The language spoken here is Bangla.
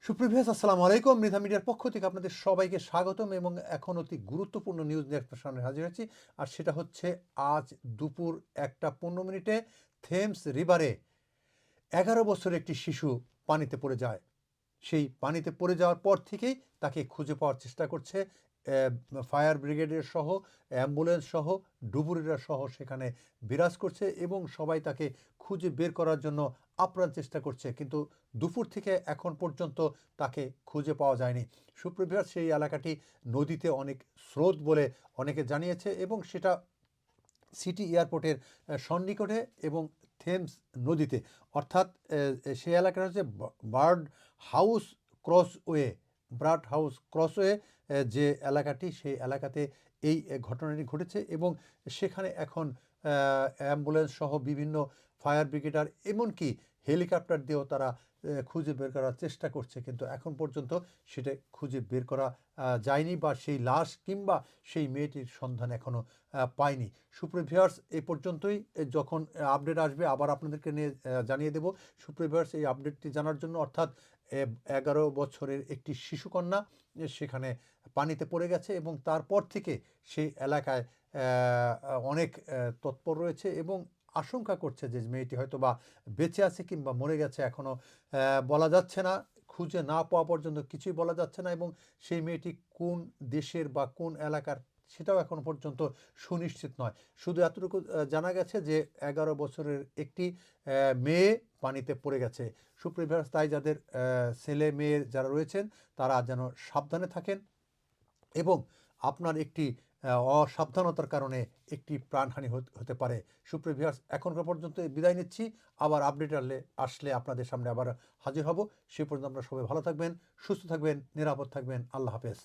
সুপ্রিভিয়াস আসসালামু আলাইকুম। মৃধা মিডিয়ার পক্ষ থেকে আপনাদের সবাইকে স্বাগতম এবং এখন অতি গুরুত্বপূর্ণ নিউজ নিয়ে আপনার সামনে হাজির হয়েছি। আর সেটা হচ্ছে আজ দুপুর 1টা 15 থেমস রিভারে 11 বছরের একটি শিশু পানিতে পড়ে যায়। সেই পানিতে পড়ে যাওয়ার পর থেকেই তাকে খুঁজে পাওয়ার চেষ্টা করছে ফায়ার ব্রিগেডের সহ, অ্যাম্বুলেন্স সহ, ডুবুরিরা সহ সেখানে বিরাজ করছে এবং সবাই তাকে খুঁজে বের করার জন্য আপ্রাণ চেষ্টা করছে, কিন্তু দুপুর থেকে এখন পর্যন্ত তাকে খুঁজে পাওয়া যায়নি। সুপ্রভাত সেই এলাকাটি নদীতে অনেক স্রোত বলে অনেকে জানিয়েছে এবং সেটা সিটি এয়ারপোর্টের সন্নিকটে এবং থেমস নদীতে, অর্থাৎ সেই এলাকাটা হচ্ছে বার্ড হাউস ক্রসওয়ে বার্ড হাউস ক্রসওয়ে যে এলাকাটি, সেই এলাকাতে এই ঘটনাটি ঘটেছে এবং সেখানে এখন অ্যাম্বুলেন্স সহ বিভিন্ন ফায়ার ব্রিগেডার এমনকি হেলিকপ্টার দিয়েও তারা খুঁজে বের করার চেষ্টা করছে, কিন্তু এখন পর্যন্ত সেটা খুঁজে বের করা যায়নি বা সেই লাশ কিংবা সেই মেয়েটির সন্ধান এখনও পায়নি। সুপ্রিভিয়ার্স, এই পর্যন্তই। যখন আপডেট আসবে আবার আপনাদেরকে নিয়ে জানিয়ে দেব। সুপ্রিভিয়ার্স, এই আপডেটটি জানার জন্য, অর্থাৎ 11 বছরের একটি শিশুকন্যা সেখানে পানিতে পড়ে গেছে এবং তারপর থেকে সেই এলাকায় অনেক তৎপর রয়েছে এবং আশঙ্কা করছে যে মেয়েটি হয়তো বা বেঁচে আছে কিংবা মরে গেছে, এখনও বলা যাচ্ছে না। খুঁজে না পাওয়া পর্যন্ত কিছুই বলা যাচ্ছে না এবং সেই মেয়েটি কোন দেশের বা কোন এলাকার সেটাও এখনও পর্যন্ত সুনিশ্চিত নয়। শুধু এতটুকু জানা গেছে যে 11 বছরের একটি মেয়ে পানিতে পড়ে গেছে। সুপ্রিভিয়ার্স, তাই যাদের ছেলে মেয়ে যারা রয়েছেন তারা যেন সাবধানে থাকেন এবং আপনার একটি অসাবধানতার কারণে একটি প্রাণহানি হতে পারে। সুপ্রিভিয়ার্স, এখনকার পর্যন্ত বিদায় নিচ্ছি। আবার আপডেট আসলে আপনাদের সামনে আবার হাজির হব। সে পর্যন্ত আপনারা সবাই ভালো থাকবেন, সুস্থ থাকবেন, নিরাপদ থাকবেন। আল্লাহ হাফেজ।